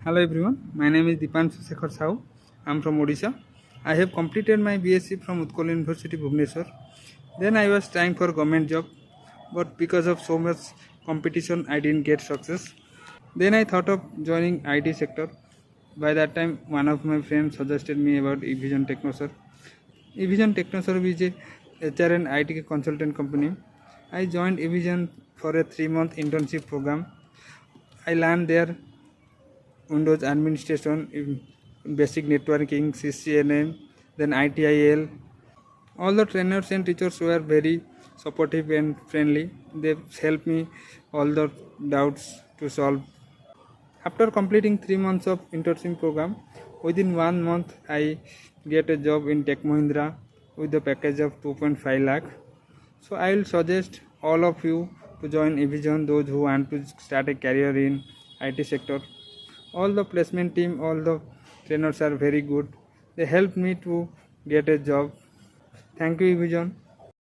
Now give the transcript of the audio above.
Hello everyone, my name is Dipansu Sekhar Sahoo. I am from Odisha. I have completed my B.Sc from Utkal University Bhubaneswar. Then I was trying for government job, but because of so much competition I didn't get success. Then I thought of joining IT sector. By that time one of my friends suggested me about Evision Technoserve. Evision Technoserve is a HR and IT consultant company. I joined Evision for a 3-month internship program. I learned there Windows administration, basic networking, CCNA, then ITIL. All the trainers and teachers were very supportive and friendly. They helped me all the doubts to solve. After completing 3 months of internship program, within 1 month I get a job in Tech Mahindra with a package of 2.5 lakh. So I will suggest all of you to join Evision, those who want to start a career in IT sector. All the placement team, all the trainers are very good. They helped me to get a job. Thank you, Evision.